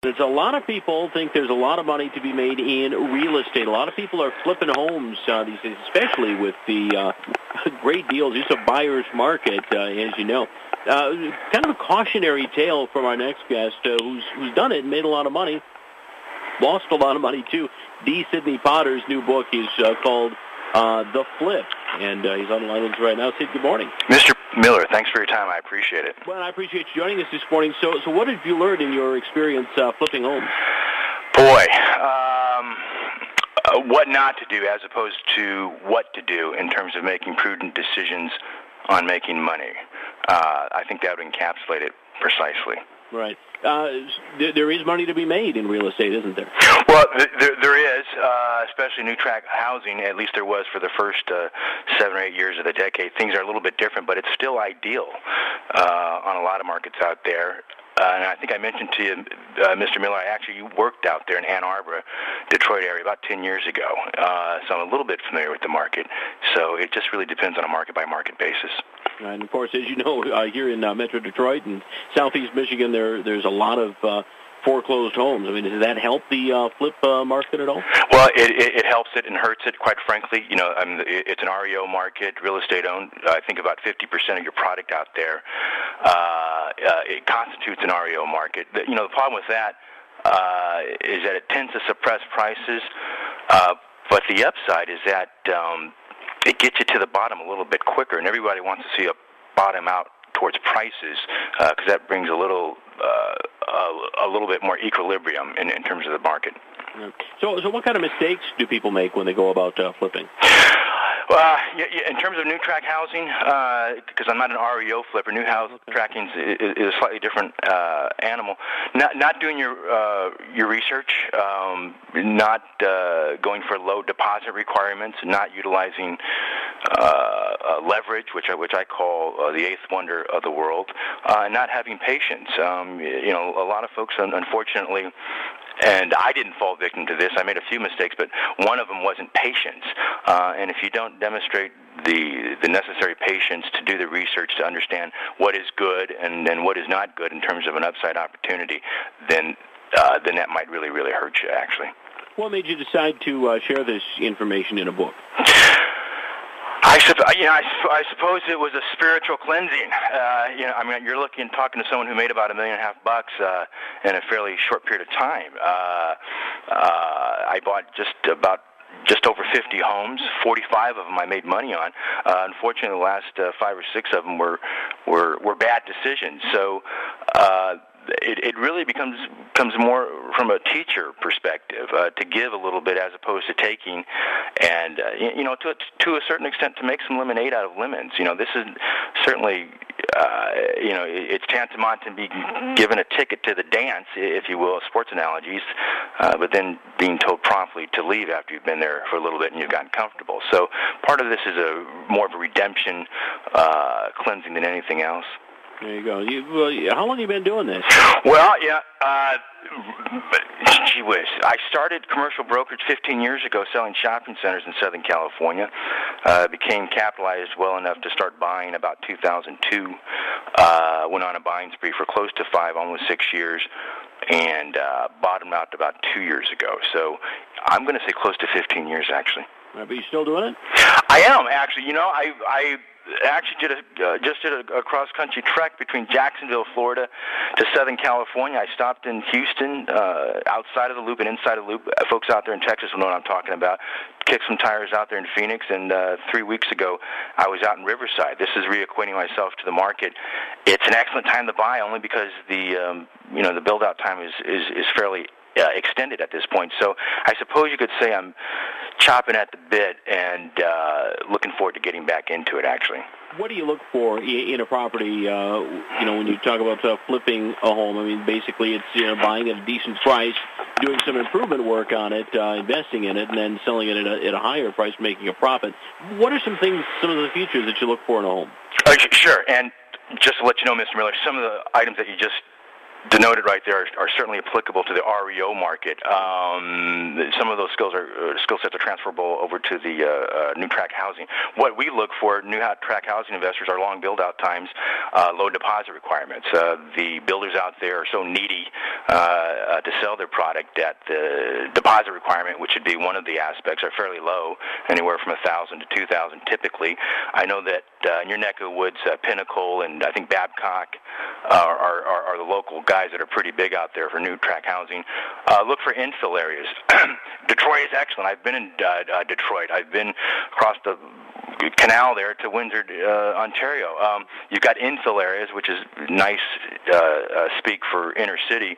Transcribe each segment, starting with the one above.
There's a lot of people think there's a lot of money to be made in real estate. A lot of people are flipping homes these days, especially with the great deals. It's a buyer's market, as you know. Kind of a cautionary tale from our next guest who's done it and made a lot of money, lost a lot of money too. Sidney Potter's new book is called The Flip, and he's on the line with us right now. Sid, good morning. Mr. Miller, thanks for your time. I appreciate it. Well, I appreciate you joining us this morning. So what have you learned in your experience flipping homes? Boy, what not to do as opposed to what to do in terms of making prudent decisions on making money. I think that would encapsulate it precisely. Right. There is money to be made in real estate, isn't there? Well, there is, especially new tract housing. At least there was for the first 7 or 8 years of the decade. Things are a little bit different, but it's still ideal on a lot of markets out there. And I think I mentioned to you, Mr. Miller, I actually worked out there in Ann Arbor, Detroit area about 10 years ago. So I'm a little bit familiar with the market. So it just really depends on a market-by-market basis. And, of course, as you know, here in Metro Detroit and southeast Michigan, there's a lot of foreclosed homes. I mean, does that help the flip market at all? Well, it helps it and hurts it, quite frankly. You know, it's an REO market, real estate owned. I think about 50% of your product out there, it constitutes an REO market. You know, the problem with that is that it tends to suppress prices, but the upside is that it gets you to the bottom a little bit quicker, and everybody wants to see a bottom out towards prices because that brings a little bit more equilibrium in terms of the market. So what kind of mistakes do people make when they go about flipping? In terms of new tract housing, because I'm not an REO flipper, new house tracking is a slightly different animal. Not doing your research, not going for low deposit requirements, not utilizing leverage, which I call the eighth wonder of the world, and not having patience. You know, a lot of folks, unfortunately. And I didn't fall victim to this. I made a few mistakes, but one of them wasn't patience. And if you don't demonstrate the necessary patience to do the research to understand what is good and what is not good in terms of an upside opportunity, then that might really, really hurt you, actually. What made you decide to share this information in a book? I suppose it was a spiritual cleansing. You're talking to someone who made about $1.5 million in a fairly short period of time. I bought just over 50 homes. 45 of them I made money on. Unfortunately, the last 5 or 6 of them were bad decisions. So it really becomes more from a teacher perspective to give a little bit as opposed to taking, and to a certain extent to make some lemonade out of lemons. You know, this is certainly it's tantamount to being given a ticket to the dance, if you will, sports analogies, but then being told promptly to leave after you've been there for a little bit and you've gotten comfortable. So part of this is more of a redemption cleansing than anything else. There you go. How long have you been doing this? Well, gee whiz. I started commercial brokerage 15 years ago selling shopping centers in Southern California. Became capitalized well enough to start buying about 2002. Went on a buying spree for close to 5, almost 6 years, and bottomed out about 2 years ago. So I'm going to say close to 15 years, actually. But you still doing it? I am, actually. You know, I actually did a cross-country trek between Jacksonville, Florida, to Southern California. I stopped in Houston, outside of the loop and inside of the loop. Folks out there in Texas will know what I'm talking about. Kicked some tires out there in Phoenix, and 3 weeks ago, I was out in Riverside. This is reacquainting myself to the market. It's an excellent time to buy, only because the build-out time is fairly extended at this point. So I suppose you could say I'm chopping at the bit and looking forward to getting back into it, actually. What do you look for in a property, when you talk about flipping a home? I mean, basically it's buying at a decent price, doing some improvement work on it, investing in it, and then selling it at a higher price, making a profit. What are some of the features that you look for in a home? Sure, and just to let you know, Mr. Miller, some of the items that you just denoted right there are certainly applicable to the REO market. Some of those skill sets are transferable over to the new tract housing. What we look for, new tract housing investors, are long build-out times, low deposit requirements. The builders out there are so needy to sell their product that the deposit requirement, which would be one of the aspects, are fairly low, anywhere from $1,000 to $2,000 typically. I know that in your neck of the woods, Pinnacle and I think Babcock are the local guys that are pretty big out there for new tract housing. Look for infill areas. Detroit is excellent. I've been in Detroit. I've been across the canal there to Windsor, Ontario. You've got infill areas, which is nice speak for inner city,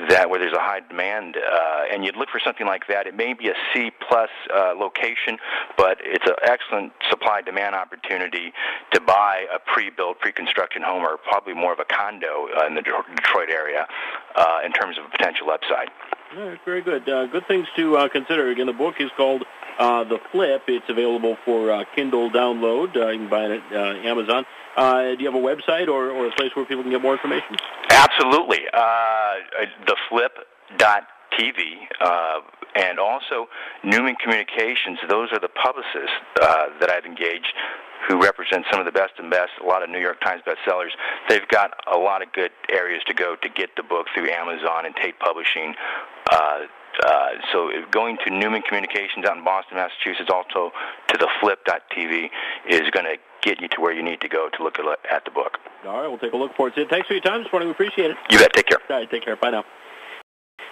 that where there's a high demand, and you'd look for something like that. It may be a C-plus location, but it's an excellent supply-demand opportunity to buy a pre-built, pre-construction home, or probably more of a condo in the Detroit area in terms of a potential upside. All right, very good. Good things to consider. Again, the book is called The Flip. It's available for Kindle download. You can buy it at Amazon. Do you have a website or a place where people can get more information? Absolutely. theflip.tv. And also Newman Communications. Those are the publicists that I've engaged, who represent some of the best, a lot of New York Times bestsellers. They've got a lot of good areas to go to get the book through Amazon and Tate Publishing. So going to Newman Communications out in Boston, Massachusetts, also to theflip.tv is going to get you to where you need to go to look at the book. All right, we'll take a look for it. Sid, thanks for your time this morning. We appreciate it. You bet. Take care. All right, take care. Bye now.